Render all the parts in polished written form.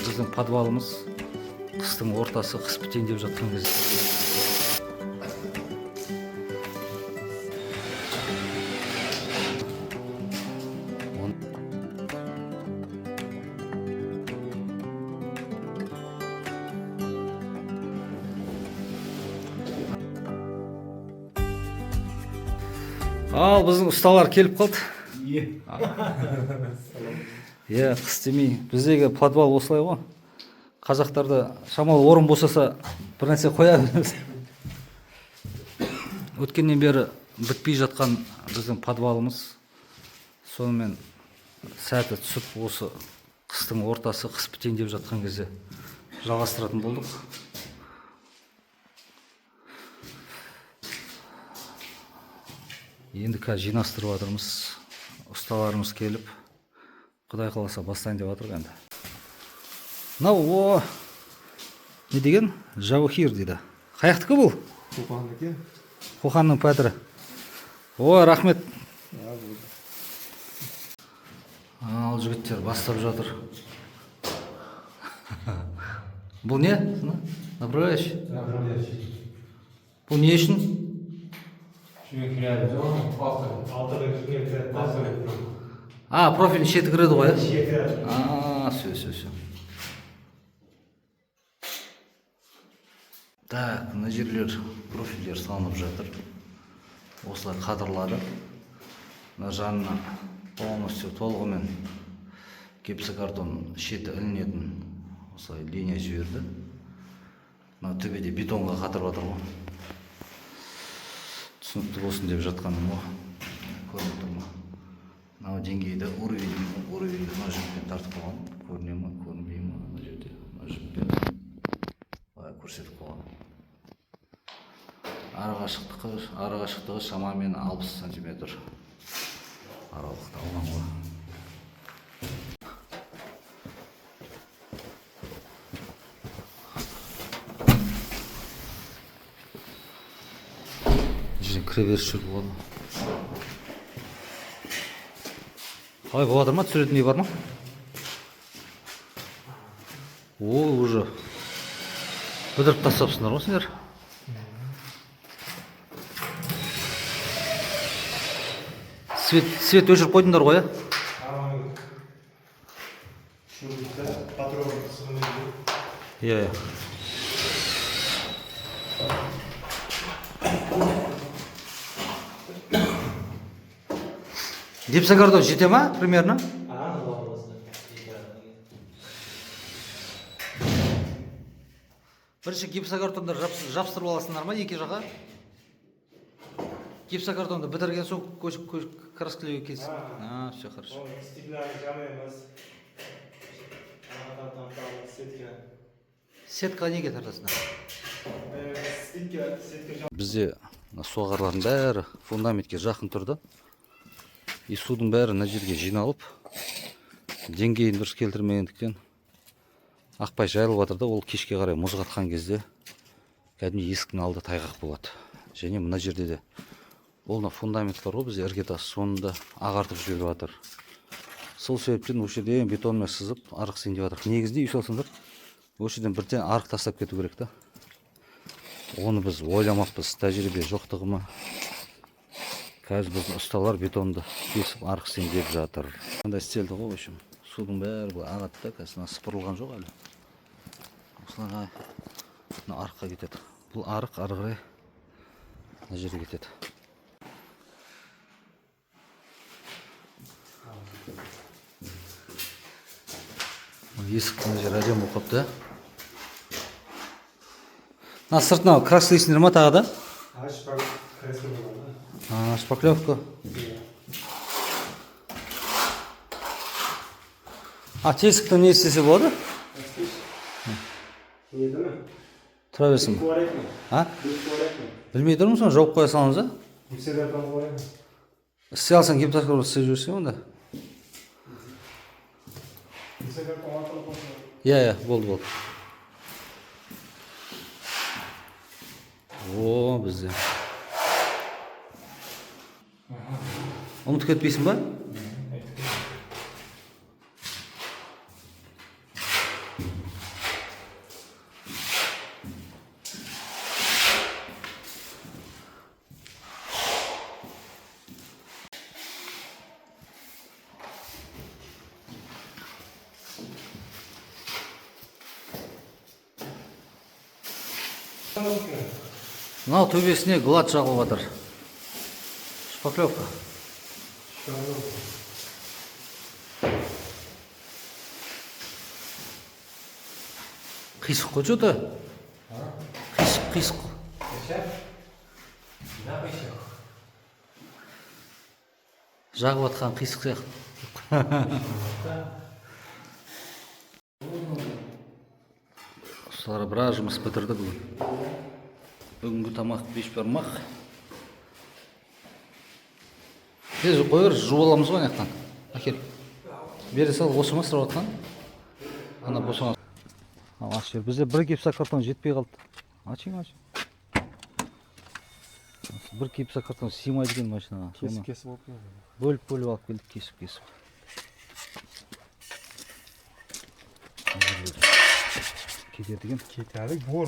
біздің подвалымыз қыстың ортасы, қыс бітейін деп жатқан кезде. Ал біздің ұсталар келіп қалды. Иә, қыс демей. Біздегі подвал осылай ғой. Қазақтарда шамалы орын босаса бір нәрсе қоя береміз. Өткеннен бері бітпей жатқан біздің подвалымыз сонымен сәті түсіп осы қыстың ортасы, қыс бітейін деп жатқан кезде жалғастыратын болдық. Енді қазір жинастырып жатырмыз. Ұсталарымыз келіп, Құдай қаласа бастайын деп жатыр енді. Мынау не деген? Жаухир дейді. Қаяқтікі бұл? Қоқандікі. Қоқанның пәтірі. Рахмет. Ал жігіттер бастап жатыр. Бұл не? Направляющий? Направляющий. Бұл не үшін? Профиль шеті кіреді ғой, иә? Все. Так, мына жерлер профильдер салынып жатыр. Осылай қадырлады. Мына жанына полностью толығымен гипсокартон шеті ілінетін осылай линия жіберді. Мына төбеде бетонға қатырып жатыр ғой. Түсінікті болсын деп жатқаным ғой. Көріп тұр ма? Мынау деңгейді уровеньді мына жіппен тартып қойған. Көріне ме, көрінбей ме? Мына жерде мына жіппен көрсетіп қойған. Арақашықтығы шамамен 60 сантиметр аралықта алған ғой. Кіре беріс жүрді ғой. Қалай болады ма? Түсіретіндей бар ма? Уже бүдіріп тастапсыңдар ғой сендер. Свет өшіріп қойдыңдар ғой, иә? Иә. Гипсокартон жете ма, примерно? Бірінші гипсокартондар жапсырып аласыңдар ма екі жаққа? Гипсокартонды бітірген соң краскілеуге кетсін. Все хорошо. Сетка неге тартасыңдар? Бізде суағарлардың бәрі фундаментке жақын тұрды. И судың бәрі мына жерге жиналып, деңгейін дұрыс келтірмегендіктен ақпай жайылып жатыр да, ол кешке қарай мұз қатқан кезде кәдімгі есіктің алды тайғақ болады. Және мына жерде де ол фундамент бар ғой, бізде іргетас, соны да ағартып жіберіп жатыр. Сол себептен осы жерден бетонмен сызып арық істейін деп жатыр. Негізінде үй салсаңдар, осы жерден бірден арық тастап кету керек та. Оны біз ойламаппыз, тәжірибе жоқтығы ма. Қазір біздің ұсталар бетонды кесіп арық істейін деп жатыр. Қандай істелді ғой, общем. Судың бәрі бұл ағатты да, қазір сыпырылған жоқ әлі. Осылай арыққа кетеді. Бұл арық ары қарай мына жерге кетеді. Есік мына жер әдемі болып қапты. Мына сыртына краскілейсіңдер ма тағы да? Шпаклевка. Тесікті не істесе болады? Тұра берсін. Білмей тұрмын, соны жауып қоя салыңыз, істей алсаң гипсокартон істеп жіберсең онда. Иә, болды. Бізде. Ұмытып кетпейсің ба? мынау төбесіне глад жағылып жатыр. Шпаклевка. Қисық қой что-то. Қисық. Жағып атқан қисық сияқты. Осылар біраз жұмыс бітірді бүгін. Бүгінгі тамақ беш бармақ. Тез қойыр, жуып аламыз ғой аяқтан. Әкел. Бере сал, осы ма сұрап атқан? Ана босаңа. Ашыр, бізде бір кепса картон жетпей қалды. Açayım. Bir kepsa karton sığmaydı ekan mashinaga. Kesib olib keldim. Bölüp olib keldik, kesib. Ketadigan. Ketadi, bor.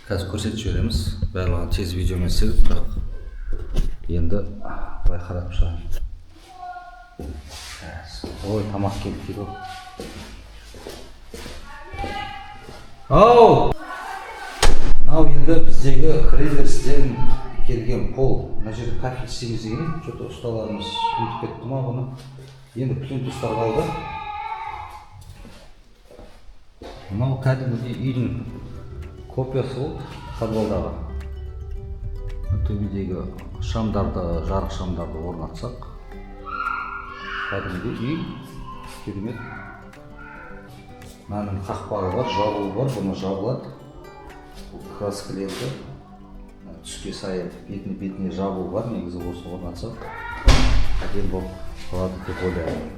Қазір көрсетіп жібереміз. Барлығын тез видеомен істедік, бірақ енді былай қарап шығайын. Ой, тамақ келіп дейді ғой. Ау! Мынау енді біздегі Крейдерстен келген пол. Мына жерде кафель істейміз деген. Что-то ұсталарымыз ұмытып кетті ма бұны. Енді плинтустар қалды. Мынау кәдімгідей үйдің копиясы болды, подвалдағы. Төбедегі шамдарды, жарық шамдарды орнатсақ, кәдімгідей үй керемет. Мынаның қақпағы бар, жабуы бар, бұны жабылады. Краскіленді. Түске сай бетіне жабуы бар, негізі осы орнатсақ, әдемі болып қалады деп ойлаймын.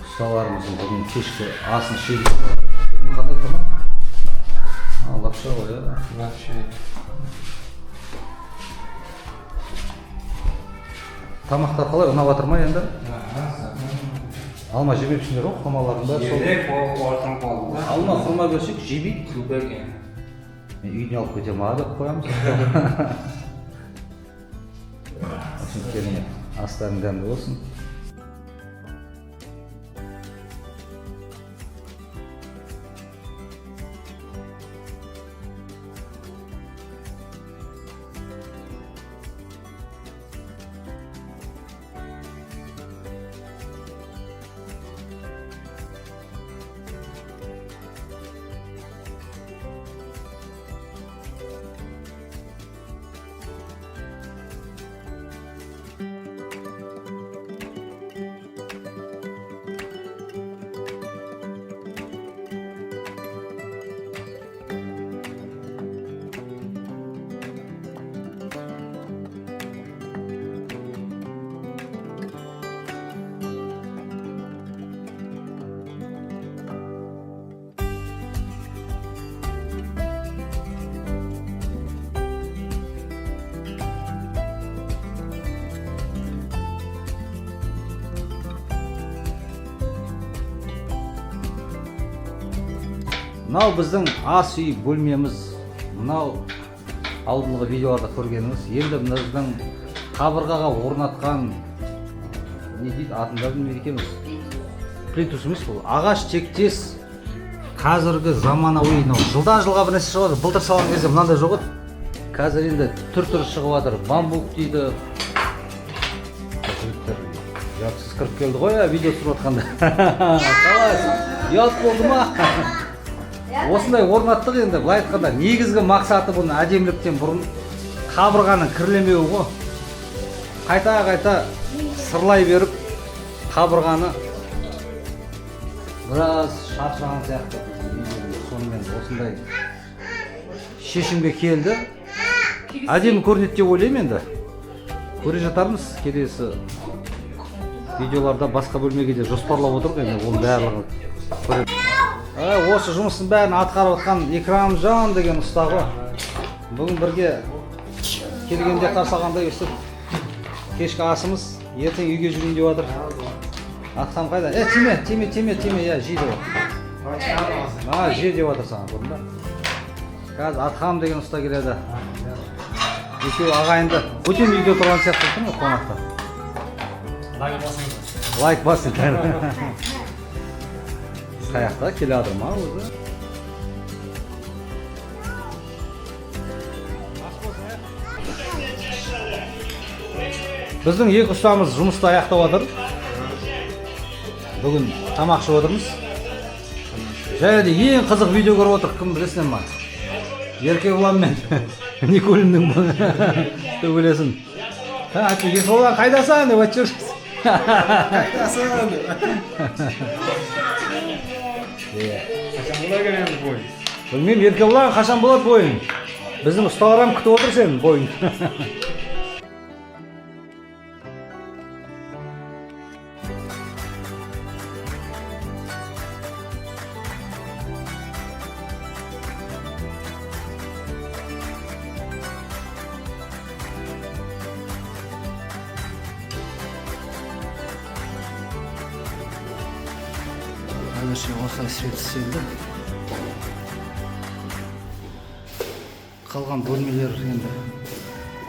Ұсталарымыздың бүгін кешкі асын ішеді. Бүгін қандай тамақ? Лапша ғой, иә? Лапша. Тамақтар қалай, ұнап жатыр ма енді? Алма жебепсіңдер ғой, құрмалардың бәрі сол. Жебек, ортын қалды. Алма құрма берсек, жебейді. Көбек. Мен үйіне алып кетемін деп қоямыз. Осының керемет. Астарың дәмді болсын. Мынау біздің ас үй бөлмеміз. Мынау алдыңғы видеоларда көргеніңіз. Енді біздің қабырғаға орнатқан не дейді, атында білмейді екенбіз. Плинтус емес бұл. Ағаш тектес. Қазіргі заманауи, жылдан жылға бір нәрсе шығып жатыр. Былтыр салған кезде мынандай жоқ еді. Қазір енді түр-түрі шығып жатыр. Бамбук дейді. Ұятсыз кіріп келді ғой, видео түсіріп жатқанда. Қалай? Ұят болды ма? Осындай орнаттық енді, былай айтқанда негізгі мақсаты бұны әдеміліктен бұрын қабырғаның кірлемеуі ғой. Қайта сырлай беріп қабырғаны біраз шаршаған сияқты. Сонымен осындай шешімге келді. Әдемі көрінеді деп ойлаймын енді. Көре жатармыз келесі видеоларда басқа бөлмеге де жоспарлап отырмыз енді, оның барлығын көреді. Осы жұмыстың бәрін атқарып отқан Икрамжан деген ұста ғой. Бүгін бірге келгенде қарсағандай өстіп кешкі асымыз, ертең үйге жүрейін деп жатыр. Атқам қайда? Тиме, я жей деп жатыр. Жей деп жатыр саған, көрдің ба? Қазір Атқам деген ұста келеді. Екеуі ағайынды. Бөтен үйде тұрған сияқты тұрсын ғой қонақта. Лайк басын. Қаяқта келе жатыр ма өзі? Біздің екі ұстамыз жұмысты аяқтап жатыр. Бүгін тамақ ішіп отырмыз. Және де ең қызық видео көріп отыр, кім білесің ма? Еркебұлан мен Никулиннің төбелесін. Еркебұлан қайдасың деп айтып жүрсіз. Қайдасың деп. Қашан болады екен бойын? Білмеймін, Еркебұлан қашан болады бойын? Біздің ұсталарым күтіп отыр сен бойын. Әзірше осылай свет істелді. қалған бөлмелер енді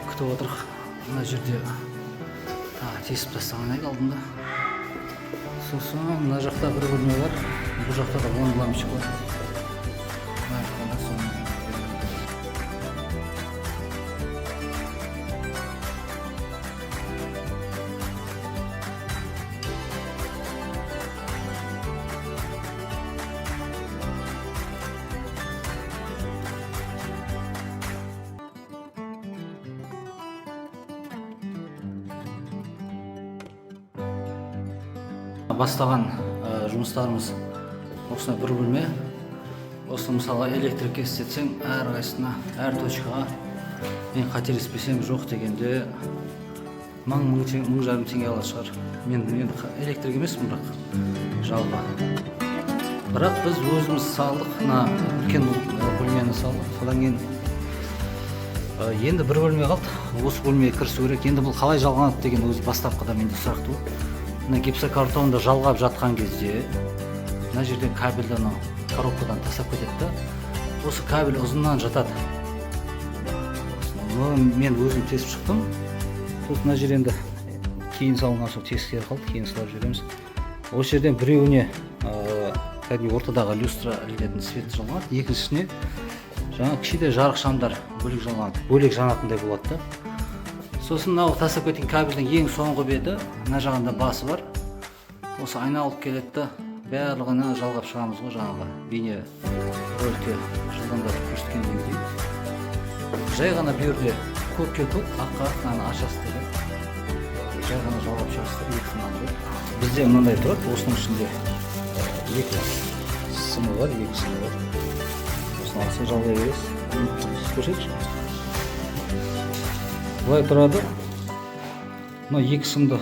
күтіп отырық. Мына жерде тесіп тастаған алдында. Сосын мына жақта бір бөлме бар. Бұл жақта да 10 лампочка бар. Бастаған жұмыстарымыз осындай бір бөлме. Осы мысалы электрикке істетсең, әр қайсысына, әр точкаға мен қателеспесем жоқ дегенде 1000 жарым теңге алады шығар. Мен электрик емеспін, бірақ жалға. Бірақ біз өзіміз салдық, үлкен бөлмені салдық. Содан кейін енді бір бөлме қалды. Осы бөлмеге кірісу керек. Енді бұл қалай жалғанады деген өзі бастапқыда менде сұрақ туды. Гипсокартонды жалғап жатқан кезде мына жерден кабельді коробкадан тастап кетеді. Осы кабель ұзыннан жатады. Мен өзім тесіп шықтым. Мына жер енді кейін салынған соң тескері қалды, кейін салып жібереміз. Осы жерден біреуіне ортадағы люстра ілінетін свет жалғанады, екіншісіне жаңа кішкентай жарық шамдар бөлек жалғанады, бөлек жанатындай болады. Сосын мынау тастап кеткен кабельдің ең соңғы беті, мына жағында басы бар. Осы айналып келеді, барлығына жалғап шығамыз ғой, жаңағы бейне роликте жылдамдатып көрсеткендей дейді. Жай ғана бүйірде көкке көк, аққа ақ ашасыз деді. Жай ғана жалғап шығасыздар, екі сымнан тұрады. Бізде мынандай тұрады, осының ішінде екі сымы бар, екі сымы бар. Осыны алсын жалғай бересіз. Көрсетші. Бұлай тұрады. Мына екі сымды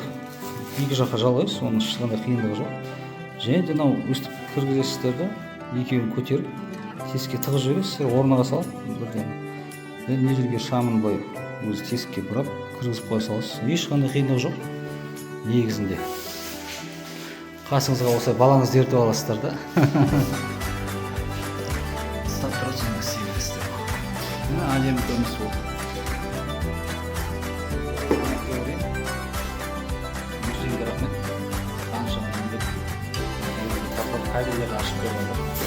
екі жаққа жалғайсыз, оның ешқандай қиындығы жоқ. Және де мынау өстіп кіргізесіздер де, екеуін көтеріп, тесікке тығып жібересіздер, орнына салып бірден. Енді мына жерге шамын былай өзі тесікке бұрап кіргізіп қоя саласыз. Ешқандай қиындығы жоқ негізінде. Қасыңызға осылай балаңызды ертіп аласыздар да. Ұстап тұрады, соны істей бересіздер. Мына әлем көрініс болды. Қаншама еңбек кабельдерді ашып беріп